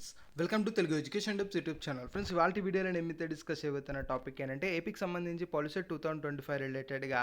Friends, welcome to Telugu education tips YouTube channel. Friends, ఇవాళ వీడియోలో నేను మీతో డిస్కస్ చేయబోతున్న టాపిక్ ఏంటంటే ఏపీకి సంబంధించి పాలసీ 2025 రిలేటెడ్గా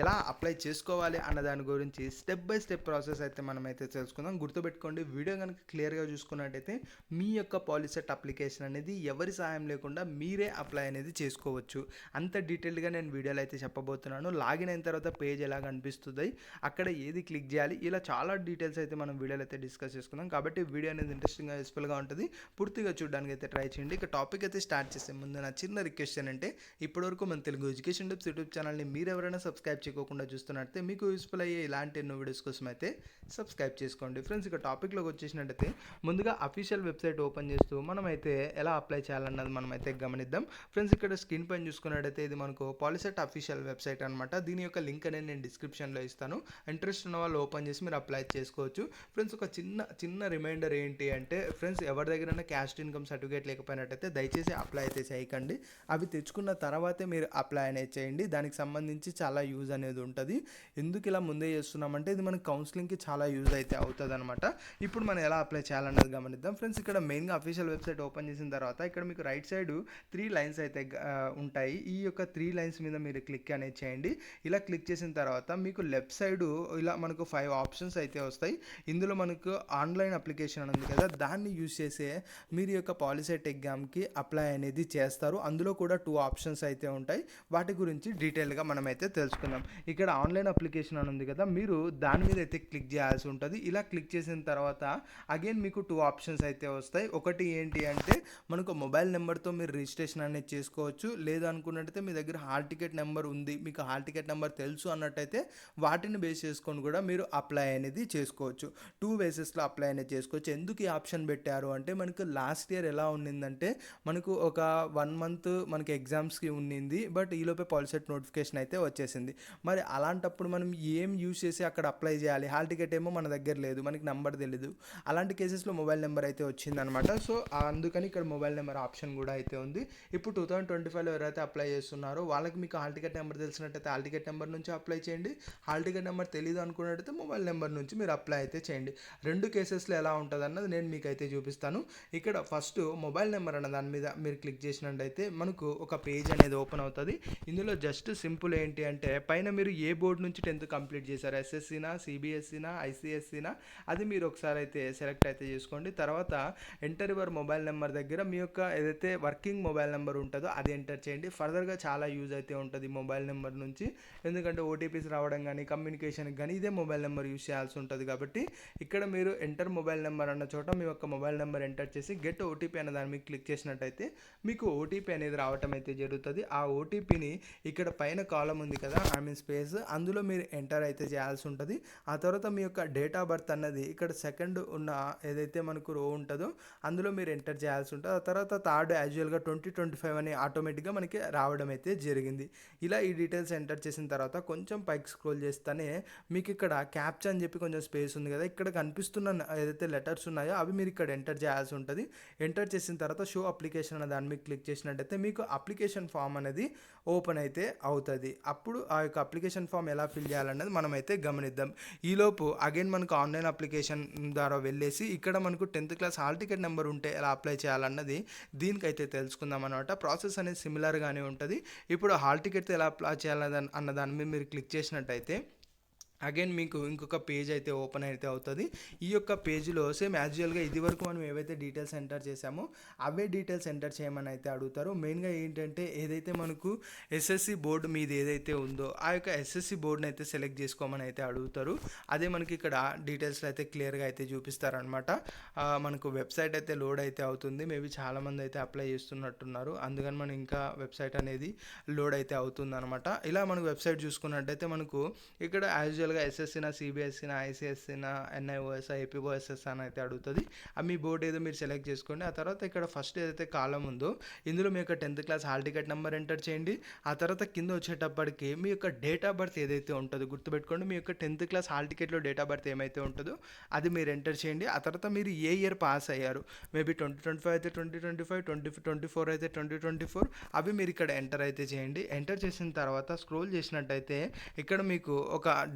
ఎలా అప్లై చేసుకోవాలి అన్న దాని గురించి స్టెప్ బై స్టెప్ ప్రాసెస్ అయితే మనమైతే తెలుసుకుందాం. గుర్తుపెట్టుకోండి, వీడియో కనుక క్లియర్గా చూసుకున్నట్టయితే మీ యొక్క పాలసీ అప్లికేషన్ అనేది ఎవరి సహాయం లేకుండా మీరే అప్లై అనేది చేసుకోవచ్చు. అంత డీటెయిల్గా నేను వీడియోలో అయితే చెప్పబోతున్నాను. లాగిన్ అయిన తర్వాత పేజ్ ఎలా కనిపిస్తుంది, అక్కడ ఏది క్లిక్ చేయాలి, ఇలా చాలా డీటెయిల్స్ అయితే మనం వీడియోలో అయితే డిస్కస్ చేసుకుందాం. కాబట్టి వీడియో అనేది ఇంట్రెస్టింగ్గా యూస్ఫుల్గా ఉంటుంది. పూర్తిగా చూడడానికి అయితే ట్రై చేయండి. ఇక టాపిక్ అయితే స్టార్ట్ చేసే ముందు నా చిన్న రిక్వెస్ట్ ఏంటంటే, ఇప్పటివరకు మన తెలుగు ఎడ్యుకేషన్ టిప్స్ యూట్యూబ్ ఛానల్ని మీరు ఎవరైనా సబ్స్క్రైబ్ చేయకుండా చూస్తున్నట్టే మీకు యూస్ఫుల్ అయ్యే ఇలాంటి ఎన్నో వీడియోస్ కోసం అయితే సబ్స్క్రైబ్ చేసుకోండి. ఫ్రెండ్స్, ఇక టాపిక్లోకి వచ్చేసినట్టయితే ముందుగా అఫీషియల్ వెబ్సైట్ ఓపెన్ చేస్తూ మనమైతే ఎలా అప్లై చేయాలన్నది మనమైతే గమనిద్దాం. ఫ్రెండ్స్, ఇక్కడ స్క్రీన్ పైన చూసుకున్నట్టయితే ఇది మనకు పాలిసెట్ అఫీషియల్ వెబ్సైట్ అనమాట. దీని యొక్క లింక్ అనేది నేను డిస్క్రిప్షన్లో ఇస్తాను. ఇంట్రెస్ట్ ఉన్న వాళ్ళు ఓపెన్ చేసి మీరు అప్లై చేసుకోవచ్చు. ఫ్రెండ్స్, ఒక చిన్న రిమైండర్ ఏంటి అంటే, ఫ్రెండ్స్ ఎవరి దగ్గర క్యాస్ట్ ఇన్కమ్ సర్టిఫికేట్ లేకపోయినట్టయితే దయచేసి అప్లై అయితే చేయకండి. అవి తెచ్చుకున్న తర్వాతే మీరు అప్లై అనేది చేయండి. దానికి సంబంధించి చాలా యూజ్ అనేది ఉంటుంది. ఎందుకు ఇలా ముందే చేస్తున్నామంటే, ఇది మనకి కౌన్సిలింగ్కి చాలా యూజ్ అయితే అవుతుంది అనమాట. ఇప్పుడు మనం ఎలా అప్లై చేయాలన్నది గమనిద్దాం. ఫ్రెండ్స్, ఇక్కడ మెయిన్గా అఫీషియల్ వెబ్సైట్ ఓపెన్ చేసిన తర్వాత ఇక్కడ మీకు రైట్ సైడ్ 3 లైన్స్ అయితే ఉంటాయి. ఈ యొక్క 3 లైన్స్ మీద మీరు క్లిక్ అనేది చేయండి. ఇలా క్లిక్ చేసిన తర్వాత మీకు లెఫ్ట్ సైడ్ ఇలా మనకు 5 ఆప్షన్స్ అయితే వస్తాయి. ఇందులో మనకు ఆన్లైన్ అప్లికేషన్ ఉంది కదా, దాన్ని యూజ్ చేసే మీరు యొక్క పాలిసెట్ ఎగ్జామ్కి అప్లై అనేది చేస్తారు. అందులో కూడా 2 ఆప్షన్స్ అయితే ఉంటాయి. వాటి గురించి డీటెయిల్గా మనమైతే తెలుసుకుందాం. ఇక్కడ ఆన్లైన్ అప్లికేషన్ అని ఉంది కదా, మీరు దాని మీద అయితే క్లిక్ చేయాల్సి ఉంటుంది. ఇలా క్లిక్ చేసిన తర్వాత అగైన్ మీకు 2 ఆప్షన్స్ అయితే వస్తాయి. ఒకటి ఏంటి అంటే, మనకు మొబైల్ నెంబర్తో మీరు రిజిస్ట్రేషన్ అనేది చేసుకోవచ్చు. లేదు అనుకున్నట్టయితే మీ దగ్గర హాల్ టికెట్ నెంబర్ ఉంది, మీకు హాల్ టికెట్ నెంబర్ తెలుసు అన్నట్టయితే వాటిని బేస్ చేసుకొని కూడా మీరు అప్లై అనేది చేసుకోవచ్చు. 2 వేసెస్లో అప్లై అనేది చేసుకోవచ్చు. ఎందుకు ఈ ఆప్షన్ పెట్టారు అంటే, మనకు లాస్ట్ ఇయర్ ఎలా ఉండిందంటే, మనకు ఒక 1 మంత్ మనకి ఎగ్జామ్స్కి ఉండింది. బట్ ఈలోపే పాలిసెట్ నోటిఫికేషన్ అయితే వచ్చేసింది. మరి అలాంటప్పుడు మనం ఏం యూజ్ చేసి అక్కడ అప్లై చేయాలి? హాల్ టికెట్ ఏమో మన దగ్గర లేదు, మనకి నెంబర్ తెలీదు. అలాంటి కేసెస్లో మొబైల్ నెంబర్ అయితే వచ్చిందనమాట. సో అందుకని ఇక్కడ మొబైల్ నెంబర్ ఆప్షన్ కూడా అయితే ఉంది. ఇప్పుడు 2025లో ఎవరైతే అప్లై చేస్తున్నారో వాళ్ళకి మీకు హాల్ టికెట్ నెంబర్ తెలిసినట్టయితే హాల్ టికెట్ నెంబర్ నుంచి అప్లై చేయండి. హాల్ టికెట్ నెంబర్ తెలియదు అనుకున్నట్టయితే మొబైల్ నెంబర్ నుంచి మీరు అప్లై అయితే చేయండి. 2 కేసెస్లో ఎలా ఉంటుంది అన్నది నేను మీకు అయితే చూపిస్తాను. ఇక్కడ ఫస్ట్ మొబైల్ నెంబర్ అన్న దాని మీద మీరు క్లిక్ చేసినట్టయితే మనకు ఒక పేజ్ అనేది ఓపెన్ అవుతుంది. ఇందులో జస్ట్ సింపుల్ ఏంటి అంటే, పైన మీరు ఏ బోర్డు నుంచి 10th కంప్లీట్ చేశారు, ఎస్ఎస్సీనా, సిబిఎస్ఈనా, ఐసిఎస్సీనా, అది మీరు ఒకసారి అయితే సెలెక్ట్ అయితే చేసుకోండి. తర్వాత ఎంటర్ యువర్ మొబైల్ నెంబర్ దగ్గర మీ యొక్క ఏదైతే వర్కింగ్ మొబైల్ నెంబర్ ఉంటుందో అది ఎంటర్ చేయండి. ఫర్దర్గా చాలా యూజ్ అయితే ఉంటుంది మొబైల్ నెంబర్ నుంచి. ఎందుకంటే ఓటీపీస్ రావడం కానీ కమ్యూనికేషన్కి కానీ ఇదే మొబైల్ నెంబర్ యూజ్ చేయాల్సి ఉంటుంది. కాబట్టి ఇక్కడ మీరు ఎంటర్ మొబైల్ నెంబర్ అన్న చోట మీ యొక్క మొబైల్ నెంబర్ ఎంటర్ చేసి గెట్ ఓటీపీ అనే దాని మీద క్లిక్ చేసినట్టయితే మీకు ఓటీపీ అనేది రావటం అయితే జరుగుతుంది. ఆ ఓటీపీని ఇక్కడ పైన కాలం ఉంది కదా, స్పేస్, అందులో మీరు ఎంటర్ అయితే చేయాల్సి ఉంటుంది. ఆ తర్వాత మీ యొక్క డేట్ ఆఫ్ బర్త్ అన్నది ఇక్కడ సెకండ్ ఉన్న ఏదైతే మనకు రో ఉంటుందో అందులో మీరు ఎంటర్ చేయాల్సి ఉంటుంది. ఆ తర్వాత థర్డ్ యాజువల్గా 2025 అని ఆటోమేటిక్గా మనకి రావడం అయితే జరిగింది. ఇలా ఈ డీటెయిల్స్ ఎంటర్ చేసిన తర్వాత కొంచెం పైకి స్క్రోల్ చేస్తేనే మీకు ఇక్కడ క్యాప్చా అని చెప్పి కొంచెం స్పేస్ ఉంది కదా, ఇక్కడ కనిపిస్తున్న ఏదైతే లెటర్స్ ఉన్నాయో అవి మీరు ఇక్కడ ఎంటర్ చేయాల్సి ఉంటుంది. ఎంటర్ చేసిన తర్వాత షో అప్లికేషన్ అనే దాని మీద క్లిక్ చేసినట్టయితే మీకు అప్లికేషన్ ఫామ్ అనేది ఓపెన్ అయితే అవుతుంది. అప్పుడు ఆ యొక్క అప్లికేషన్ ఫామ్ ఎలా ఫిల్ చేయాలన్నది మనమైతే గమనిద్దాం. ఈలోపు అగైన్ మనకు ఆన్లైన్ అప్లికేషన్ ద్వారా వెళ్ళేసి ఇక్కడ మనకు 10th class hall ticket number ఉంటే ఎలా అప్లై చేయాలన్నది దీనికైతే తెలుసుకుందాం అనమాట. ప్రాసెస్ అనేది సిమిలర్గానే ఉంటుంది. ఇప్పుడు హాల్ టికెట్ ఎలా అప్లై చేయాలన్న అన్న దాని మీద మీరు క్లిక్ చేసినట్టయితే అగైన్ మీకు ఇంకొక పేజ్ అయితే ఓపెన్ అయితే అవుతుంది. ఈ యొక్క పేజ్లో సేమ్ యాజువల్గా ఇది వరకు మనం ఏవైతే డీటెయిల్స్ ఎంటర్ చేసామో అవే డీటెయిల్స్ ఎంటర్ చేయమని అయితే అడుగుతారు. మెయిన్గా ఏంటంటే, ఏదైతే మనకు ఎస్ఎస్సి బోర్డు మీద ఏదైతే ఉందో ఆ యొక్క ఎస్ఎస్సి బోర్డుని అయితే సెలెక్ట్ చేసుకోమని అయితే అడుగుతారు. అదే మనకి ఇక్కడ డీటెయిల్స్లో అయితే క్లియర్గా అయితే చూపిస్తారనమాట. మనకు వెబ్సైట్ అయితే లోడ్ అయితే అవుతుంది. మేబీ చాలామంది అయితే అప్లై చేస్తున్నట్టున్నారు, అందుకని మనం ఇంకా వెబ్సైట్ అనేది లోడ్ అయితే అవుతుంది అనమాట. ఇలా మనకు వెబ్సైట్ చూసుకున్నట్టయితే మనకు ఇక్కడ యాజువల్ ఎస్ఎస్సీనా, సిబిఎస్ఈనా, ఐసిఎస్ఈనా, ఎన్ఐఓఎస్ఆ, ఏపీఓఎస్ఎస్ అని అయితే అడుగుతుంది. మీ బోర్డు ఏదో మీరు సెలెక్ట్ చేసుకోండి. ఆ తర్వాత ఇక్కడ ఫస్ట్ ఏదైతే కాలం ఉందో ఇందులో మీ యొక్క 10th class hall ticket number enter చేయండి. ఆ తర్వాత కింద వచ్చేటప్పటికి మీ యొక్క డేట్ ఆఫ్ బర్త్ ఏదైతే ఉంటుందో గుర్తుపెట్టుకోండి, మీ యొక్క 10th క్లాస్ హాల్ టికెట్లో డేట్ ఆఫ్ బర్త్ ఏమైతే ఉంటుందో అది మీరు ఎంటర్ చేయండి. ఆ తర్వాత మీరు ఏ ఇయర్ పాస్ అయ్యారు, మేబీ 2025 అయితే 2025, 2024 అయితే 2024, అవి మీరు ఇక్కడ ఎంటర్ అయితే చేయండి. ఎంటర్ చేసిన తర్వాత స్క్రోల్ చేసినట్టయితే ఇక్కడ మీకు ఒక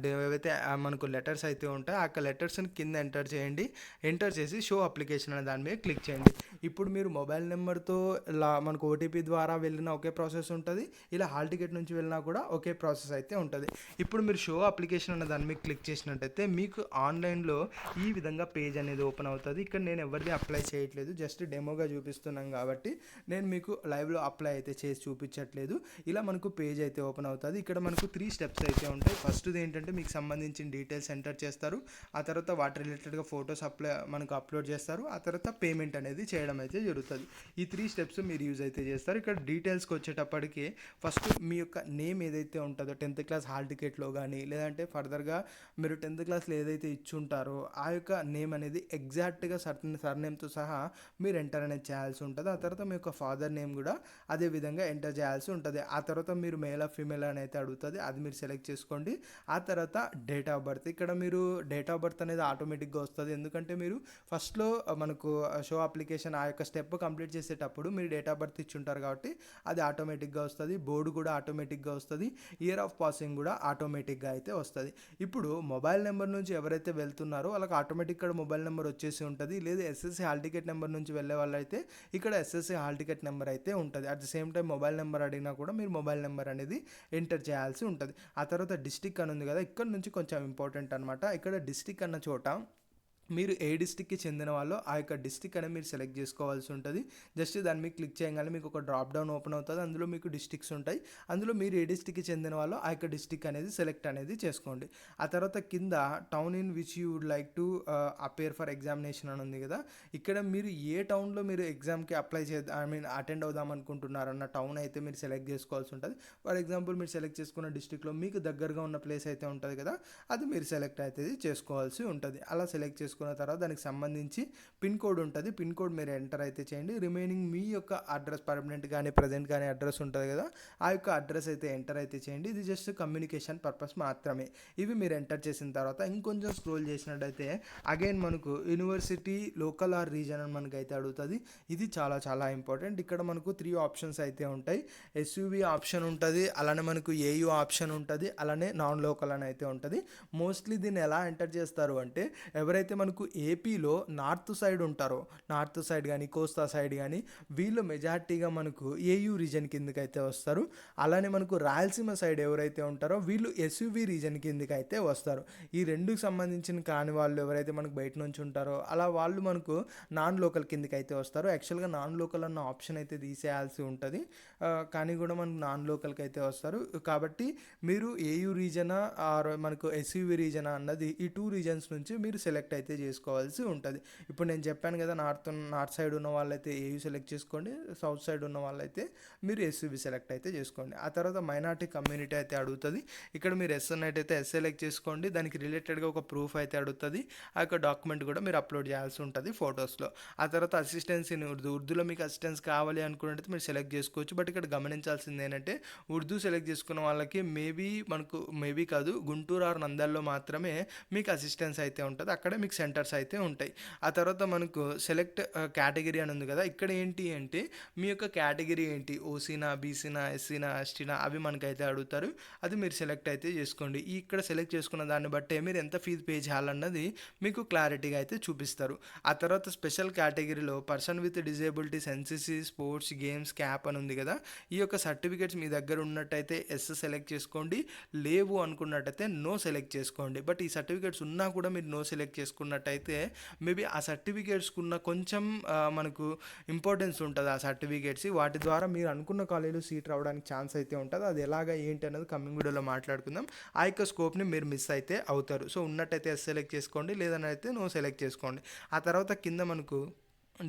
ఏవైతే మనకు లెటర్స్ అయితే ఉంటాయో ఆ యొక్క లెటర్స్ని కింద ఎంటర్ చేయండి. ఎంటర్ చేసి షో అప్లికేషన్ అనే దాని మీద క్లిక్ చేయండి. ఇప్పుడు మీరు మొబైల్ నెంబర్తో ఇలా మనకు ఓటీపీ ద్వారా వెళ్ళిన ఒకే ప్రాసెస్ ఉంటుంది, ఇలా హాల్ టికెట్ నుంచి వెళ్ళినా కూడా ఒకే ప్రాసెస్ అయితే ఉంటుంది. ఇప్పుడు మీరు షో అప్లికేషన్ అనే దాని మీద క్లిక్ చేసినట్టయితే మీకు ఆన్లైన్లో ఈ విధంగా పేజ్ అనేది ఓపెన్ అవుతుంది. ఇక్కడ నేను ఎవరిది అప్లై చేయట్లేదు, జస్ట్ డెమోగా చూపిస్తున్నాం కాబట్టి నేను మీకు లైవ్లో అప్లై అయితే చేసి చూపించట్లేదు. ఇలా మనకు పేజ్ అయితే ఓపెన్ అవుతుంది. ఇక్కడ మనకు 3 స్టెప్స్ అయితే ఉంటాయి. ఫస్ట్ది ఏంటంటే మీకు సంబంధించిన డీటెయిల్స్ ఎంటర్ చేస్తారు, ఆ తర్వాత వాటి రిలేటెడ్గా ఫొటోస్ మనకు అప్లోడ్ చేస్తారు, ఆ తర్వాత పేమెంట్ అనేది చేయడం అయితే జరుగుతుంది. ఈ 3 స్టెప్స్ మీరు యూజ్ అయితే చేస్తారు. ఇక్కడ డీటెయిల్స్కి వచ్చేటప్పటికి ఫస్ట్ మీ యొక్క నేమ్ ఏదైతే ఉంటుందో 10th క్లాస్ హాల్ టికెట్లో కానీ లేదంటే ఫర్దర్గా మీరు 10th క్లాస్లో ఏదైతే ఇచ్చుంటారో ఆ యొక్క నేమ్ అనేది ఎగ్జాక్ట్గా సర్నేమ్తో సహా మీరు ఎంటర్ అనేది చేయాల్సి ఉంటుంది. ఆ తర్వాత మీ యొక్క ఫాదర్ నేమ్ కూడా అదే విధంగా ఎంటర్ చేయాల్సి ఉంటుంది. ఆ తర్వాత మీరు మేల్ ఆఫ్ ఫీమేల్ అని అయితే అడుగుతుంది, అది మీరు సెలెక్ట్ చేసుకోండి. ఆ తర్వాత డేట్ ఆఫ్ బర్త్, ఇక్కడ మీరు డేట్ ఆఫ్ బర్త్ అనేది ఆటోమేటిక్గా వస్తుంది. ఎందుకంటే మీరు ఫస్ట్లో మనకు షో అప్లికేషన్ ఆ యొక్క స్టెప్ కంప్లీట్ చేసేటప్పుడు మీరు డేట్ ఆఫ్ బర్త్ ఇచ్చుంటారు కాబట్టి అది ఆటోమేటిక్గా వస్తుంది. బోర్డు కూడా ఆటోమేటిక్గా వస్తుంది. ఇయర్ ఆఫ్ పాసింగ్ కూడా ఆటోమేటిక్గా అయితే వస్తుంది. ఇప్పుడు మొబైల్ నెంబర్ నుంచి ఎవరైతే వెళ్తున్నారో వాళ్ళకి ఆటోమేటిక్ ఇక్కడ మొబైల్ నెంబర్ వచ్చేసి ఉంటుంది. లేదా ఎస్ఎస్సి హాల్ టికెట్ నెంబర్ నుంచి వెళ్ళే వాళ్ళు అయితే ఇక్కడ ఎస్ఎస్సి హాల్ టికెట్ నెంబర్ అయితే ఉంటుంది. At the same time mobile number అడిగినా కూడా మీరు మొబైల్ నెంబర్ అనేది ఎంటర్ చేయాల్సి ఉంటుంది. ఆ తర్వాత డిస్టిక్ అని ఉంది కదా, ఇక్కడ నుంచి కొంచెం ఇంపార్టెంట్ అనమాట. ఇక్కడ డిస్టిక్ అన్న చోట మీరు ఏ డిస్టిక్కి చెందిన వాళ్ళో ఆ యొక్క డిస్టిక్ అనేది మీరు సెలెక్ట్ చేసుకోవాల్సి ఉంటుంది. జస్ట్ దాన్ని మీకు క్లిక్ చేయగానే మీకు ఒక డ్రాప్ డౌన్ ఓపెన్ అవుతుంది. అందులో మీకు డిస్టిక్స్ ఉంటాయి. అందులో మీరు ఏ డిస్టిక్కి చెందిన వాళ్ళో ఆ యొక్క డిస్టిక్ అనేది సెలెక్ట్ అనేది చేసుకోండి. ఆ తర్వాత కింద town in which you would like to appear for examination అని ఉంది కదా, ఇక్కడ మీరు ఏ టౌన్లో మీరు ఎగ్జామ్కి అప్లై అటెండ్ అవుదాం అనుకుంటున్నారన్న టౌన్ అయితే మీరు సెలెక్ట్ చేసుకోవాల్సి ఉంటుంది. ఫర్ ఎగ్జాంపుల్ మీరు సెలెక్ట్ చేసుకున్న డిస్టిక్లో మీకు దగ్గరగా ఉన్న ప్లేస్ అయితే ఉంటుంది కదా, అది మీరు సెలెక్ట్ అయితే చేసుకోవాల్సి ఉంటుంది. అలా సెలెక్ట్ చేసుకున్న తర్వాత దానికి సంబంధించి పిన్ కోడ్ ఉంటుంది. పిన్ కోడ్ మీరు ఎంటర్ అయితే చేయండి. రిమైనింగ్ మీ యొక్క అడ్రస్ పర్మనెంట్ కానీ ప్రజెంట్ కానీ అడ్రస్ ఉంటుంది కదా, ఆ యొక్క అడ్రస్ అయితే ఎంటర్ అయితే చేయండి. ఇది జస్ట్ కమ్యూనికేషన్ పర్పస్ మాత్రమే. ఇవి మీరు ఎంటర్ చేసిన తర్వాత ఇంకొంచెం స్క్రోల్ చేసినట్టయితే అగైన్ మనకు యూనివర్సిటీ లోకల్ ఆర్ రీజన్ అని మనకు అయితే అడుగుతుంది. ఇది చాలా చాలా ఇంపార్టెంట్. ఇక్కడ మనకు 3 ఆప్షన్స్ అయితే ఉంటాయి. ఎస్యూవి ఆప్షన్ ఉంటుంది, అలానే మనకు ఏయూ ఆప్షన్ ఉంటుంది, అలానే నాన్ లోకల్ అని అయితే ఉంటుంది. మోస్ట్లీ దీన్ని ఎలా ఎంటర్ చేస్తారు అంటే ఎవరైతే మనకు ఏపీలో నార్త్ సైడ్ ఉంటారో, నార్త్ సైడ్ కానీ కోస్తా సైడ్ కానీ వీళ్ళు మెజార్టీగా మనకు ఏయూ రీజన్ కిందకి అయితే వస్తారు. అలానే మనకు రాయలసీమ సైడ్ ఎవరైతే ఉంటారో వీళ్ళు ఎస్యూవి రీజన్ కిందకి అయితే వస్తారు. ఈ రెండుకి సంబంధించిన కాని వాళ్ళు ఎవరైతే మనకు బయట నుంచి ఉంటారో అలా వాళ్ళు మనకు నాన్ లోకల్ కిందకి అయితే వస్తారు. యాక్చువల్గా నాన్ లోకల్ అన్న ఆప్షన్ అయితే తీసేయాల్సి ఉంటుంది, కానీ కూడా మనకు నాన్ లోకల్కి అయితే వస్తారు. కాబట్టి మీరు ఏయూ రీజనా ఆర్ మనకు ఎస్యూవి రీజనా అన్నది ఈ 2 రీజన్స్ నుంచి మీరు సెలెక్ట్ అయితే చేసుకోవాల్సి ఉంటుంది. ఇప్పుడు నేను చెప్పాను కదా, నార్త్ సైడ్ ఉన్న వాళ్ళైతే ఏయూ సెలెక్ట్ చేసుకోండి, సౌత్ సైడ్ ఉన్న వాళ్ళైతే మీరు ఎస్యూవి సెలెక్ట్ అయితే చేసుకోండి. ఆ తర్వాత మైనారిటీ కమ్యూనిటీ అయితే అడుగుతుంది. ఇక్కడ మీరు ఎస్ అన్నట్టయితే ఎస్ సెలెక్ట్ చేసుకోండి. దానికి రిలేటెడ్గా ఒక ప్రూఫ్ అయితే అడుగుతుంది. ఆ యొక్క డాక్యుమెంట్ కూడా మీరు అప్లోడ్ చేయాల్సి ఉంటుంది ఫొటోస్లో. ఆ తర్వాత అసిస్టెన్స్ ఇన్ ఉర్దూలో మీకు అసిస్టెన్స్ కావాలి అనుకున్నట్టు మీరు సెలెక్ట్ చేసుకోవచ్చు. బట్ ఇక్కడ గమనించాల్సింది ఏంటంటే ఉర్దూ సెలెక్ట్ చేసుకున్న వాళ్ళకి మేబీ కాదు, గుంటూరు ఆర్ నంద్యాలలో మాత్రమే మీకు అసిస్టెన్స్ అయితే ఉంటుంది. అక్కడే మీకు సెంటర్స్ అయితే ఉంటాయి. ఆ తర్వాత మనకు సెలెక్ట్ కేటగిరీ అని ఉంది కదా, ఇక్కడ ఏంటి అంటే మీ యొక్క కేటగిరీ ఏంటి, ఓసీనా, బీసీనా, ఎస్సీనా, ఎస్టీనా అవి మనకైతే అడుగుతారు. అది మీరు సెలెక్ట్ అయితే చేసుకోండి. ఇక్కడ సెలెక్ట్ చేసుకున్న దాన్ని బట్టే మీరు ఎంత ఫీజు పే చేయాలన్నది మీకు క్లారిటీగా అయితే చూపిస్తారు. ఆ తర్వాత స్పెషల్ కేటగిరీలో person with disabilities, NCC, sports, games, cap అని ఉంది కదా, ఈ యొక్క సర్టిఫికేట్స్ మీ దగ్గర ఉన్నట్టయితే ఎస్ సెలెక్ట్ చేసుకోండి. లేవు అనుకున్నట్టయితే నో సెలెక్ట్ చేసుకోండి. బట్ ఈ సర్టిఫికేట్స్ ఉన్నా కూడా మీరు నో సెలెక్ట్ చేసుకున్నట్టయితే మేబీ ఆ సర్టిఫికేట్స్కి ఉన్న కొంచెం మనకు ఇంపార్టెన్స్ ఉంటుంది. ఆ సర్టిఫికేట్స్ వాటి ద్వారా మీరు అనుకున్న కాలేజీలో సీట్ రావడానికి ఛాన్స్ అయితే ఉంటుంది. అది ఎలాగ ఏంటి అనేది కమింగ్ వీడియోలో మాట్లాడుకుందాం. ఆ యొక్క స్కోప్ని మీరు మిస్ అయితే అవుతారు. సో ఉన్నట్టయితే ఎస్ సెలెక్ట్ చేసుకోండి, లేదని అయితే నో సెలెక్ట్ చేసుకోండి. ఆ తర్వాత కింద మనకు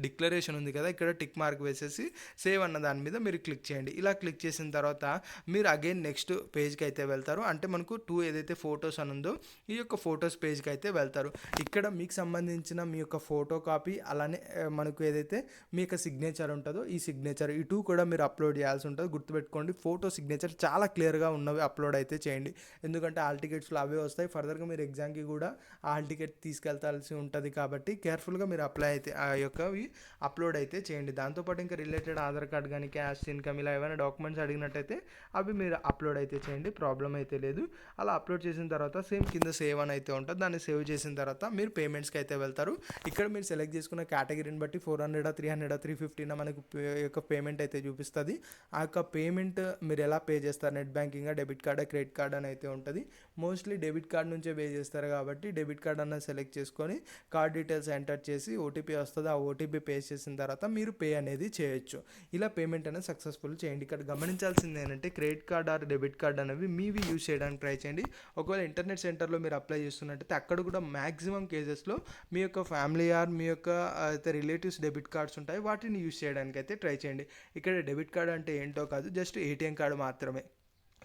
డిక్లరేషన్ ఉంది కదా, ఇక్కడ టిక్ మార్క్ వేసేసి సేవ్ అన్న దాని మీద మీరు క్లిక్ చేయండి. ఇలా క్లిక్ చేసిన తర్వాత మీరు అగైన్ నెక్స్ట్ పేజ్కి అయితే వెళ్తారు. అంటే మనకు 2 ఏదైతే ఫొటోస్ అని ఉందో ఈ యొక్క ఫొటోస్ పేజ్కి అయితే వెళ్తారు. ఇక్కడ మీకు సంబంధించిన మీ యొక్క ఫోటో కాపీ, అలానే మనకు ఏదైతే మీ యొక్క సిగ్నేచర్ ఉంటుందో ఈ సిగ్నేచర్ ఈ 2 కూడా మీరు అప్లోడ్ చేయాల్సి ఉంటుంది. గుర్తుపెట్టుకోండి, ఫోటో సిగ్నేచర్ చాలా క్లియర్గా ఉన్నవి అప్లోడ్ అయితే చేయండి. ఎందుకంటే హాల్ టికెట్స్లో అవే వస్తాయి. ఫర్దర్గా మీరు ఎగ్జామ్కి కూడా హాల్ టికెట్ తీసుకెళ్తాల్సి ఉంటుంది. కాబట్టి కేర్ఫుల్గా మీరు అప్లై అయితే ఆ యొక్క అవి అప్లోడ్ అయితే చేయండి. దాంతోపాటు ఇంకా రిలేటెడ్ ఆధార్ కార్డ్ కానీ, క్యాష్ ఇన్కమ్ ఇలా ఏమైనా డాక్యుమెంట్స్ అడిగినట్టయితే అవి మీరు అప్లోడ్ అయితే చేయండి. ప్రాబ్లం అయితే లేదు. అలా అప్లోడ్ చేసిన తర్వాత సేమ్ కింద సేవ్ అని అయితే ఉంటుంది. దాన్ని సేవ్ చేసిన తర్వాత మీరు పేమెంట్స్కి అయితే వెళ్తారు. ఇక్కడ మీరు సెలెక్ట్ చేసుకున్న కేటగిరీని బట్టి 400 300 350 మనకు యొక్క పేమెంట్ అయితే చూపిస్తుంది. ఆ యొక్క పేమెంట్ మీరు ఎలా పే చేస్తారు, net banking, debit card, credit card అని అయితే ఉంటుంది. మోస్ట్లీ డెబిట్ కార్డ్ నుంచే పే చేస్తారు కాబట్టి డెబిట్ కార్డ్ అన్న సెలెక్ట్ చేసుకొని కార్డ్ డీటెయిల్స్ ఎంటర్ చేసి ఓటీపీ వస్తుంది. ఆ ఓటీపీ పే చేసిన తర్వాత మీరు పే అనేది చేయొచ్చు. ఇలా పేమెంట్ అనేది సక్సెస్ఫుల్ చేయండి. ఇక్కడ గమనించాల్సింది ఏంటంటే credit card or debit card అనేవి మీవి యూజ్ చేయడానికి ట్రై చేయండి. ఒకవేళ ఇంటర్నెట్ సెంటర్లో మీరు అప్లై చేస్తున్నట్టయితే అక్కడ కూడా మ్యాక్సిమం కేసెస్లో మీ యొక్క ఫ్యామిలీ ఆర్ మీ యొక్క అయితే రిలేటివ్స్ డెబిట్ కార్డ్స్ ఉంటాయి, వాటిని యూజ్ చేయడానికి అయితే ట్రై చేయండి. ఇక్కడ డెబిట్ కార్డ్ అంటే ఏంటో కాదు, జస్ట్ ఏటీఎం కార్డు మాత్రమే.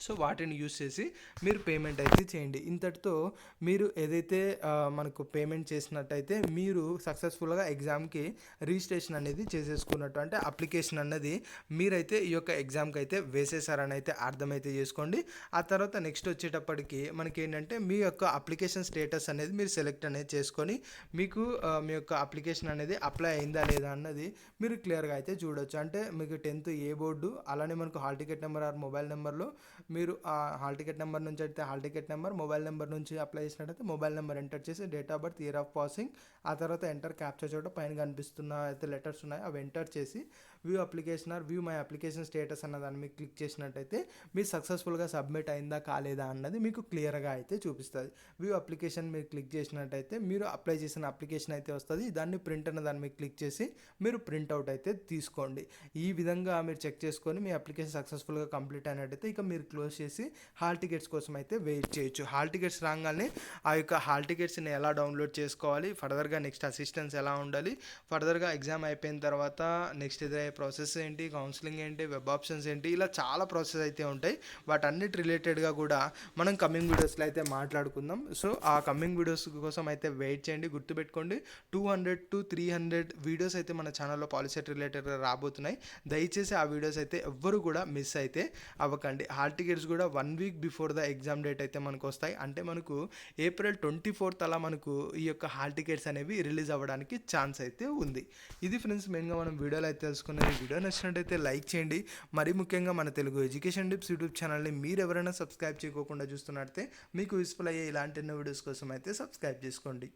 సో వాటిని యూజ్ చేసి మీరు పేమెంట్ అయితే చేయండి. ఇంతటితో మీరు ఏదైతే మనకు పేమెంట్ చేసినట్టయితే మీరు సక్సెస్ఫుల్గా ఎగ్జామ్కి రిజిస్ట్రేషన్ అనేది చేసేసుకున్నట్టు, అంటే అప్లికేషన్ అన్నది మీరైతే ఈ యొక్క ఎగ్జామ్కి అయితే వేసేసారని అయితే అర్థమైతే చేసుకోండి. ఆ తర్వాత నెక్స్ట్ వచ్చేటప్పటికి మనకి ఏంటంటే మీ యొక్క అప్లికేషన్ స్టేటస్ అనేది మీరు సెలెక్ట్ అనేది చేసుకొని మీకు మీ యొక్క అప్లికేషన్ అనేది అప్లై అయిందా లేదా అన్నది మీరు క్లియర్గా అయితే చూడొచ్చు. అంటే మీకు 10th ఏ బోర్డు, అలానే మనకు hall ticket number or mobile నెంబర్లో మీరు ఆ హాల్ టికెట్ నెంబర్ నుంచి అయితే hall ticket number, mobile number నుంచి అప్లై చేసినట్టయితే మొబైల్ నెంబర్ ఎంటర్ చేసి date of birth, year of passing, ఆ తర్వాత ఎంటర్ క్యాప్చర్ చోట పైన కనిపిస్తున్న అయితే లెటర్స్ ఉన్నాయి అవి ఎంటర్ చేసి view application or view my application status అన్న దాన్ని మీకు క్లిక్ చేసినట్టయితే మీరు సక్సెస్ఫుల్గా సబ్మిట్ అయిందా కాలేదా అన్నది మీకు క్లియర్గా అయితే చూపిస్తుంది. వ్యూ అప్లికేషన్ మీరు క్లిక్ చేసినట్టయితే మీరు అప్లై చేసిన అప్లికేషన్ అయితే వస్తుంది. దాన్ని ప్రింట్ అన్న దాన్ని మీకు క్లిక్ చేసి మీరు ప్రింట్అవుట్ అయితే తీసుకోండి. ఈ విధంగా మీరు చెక్ చేసుకొని మీ అప్లికేషన్ సక్సెస్ఫుల్గా కంప్లీట్ అయినట్టయితే ఇక మీరు క్లోజ్ చేసి హాల్ టికెట్స్ కోసం అయితే వెయిట్ చేయొచ్చు. హాల్ టికెట్స్ రాగానే ఆ యొక్క హాల్ టికెట్స్ని ఎలా డౌన్లోడ్ చేసుకోవాలి, ఫర్దర్గా నెక్స్ట్ అసిస్టెన్స్ ఎలా ఉండాలి, ఫర్దర్గా ఎగ్జామ్ అయిపోయిన తర్వాత నెక్స్ట్ ఎదురయ్యే ప్రాసెస్ ఏంటి, కౌన్సిలింగ్ ఏంటి, వెబ్ ఆప్షన్స్ ఏంటి, ఇలా చాలా ప్రాసెస్ అయితే ఉంటాయి. వాటన్నిటి రిలేటెడ్గా కూడా మనం కమింగ్ వీడియోస్లో అయితే మాట్లాడుకుందాం. సో ఆ కమింగ్ వీడియోస్ కోసం అయితే వెయిట్ చేయండి. గుర్తుపెట్టుకోండి 200 to 300 వీడియోస్ అయితే మన ఛానల్లో పాలిసెట్ రిలేటెడ్గా రాబోతున్నాయి. దయచేసి ఆ వీడియోస్ అయితే ఎవ్వరు కూడా మిస్ అయితే అవ్వకండి. హాల్ టికెట్స్ కూడా 1 week before the exam date అయితే మనకు వస్తాయి. అంటే మనకు April 24th అలా మనకు ఈ యొక్క హాల్ టికెట్స్ అనేవి రిలీజ్ అవ్వడానికి ఛాన్స్ అయితే ఉంది. ఇది ఫ్రెండ్స్ మెయిన్గా మనం వీడియోలో అయితే తెలుసుకున్నది. వీడియో నచ్చినట్టయితే లైక్ చేయండి. మరీ ముఖ్యంగా మన తెలుగు ఎడ్యుకేషన్ టిప్స్ యూట్యూబ్ ఛానల్ని మీరు ఎవరైనా సబ్స్క్రైబ్ చేయకుండా చూస్తున్నట్టయితే మీకు యూస్ఫుల్ అయ్యే ఇలాంటి ఎన్నో వీడియోస్ కోసం అయితే సబ్స్క్రైబ్ చేసుకోండి.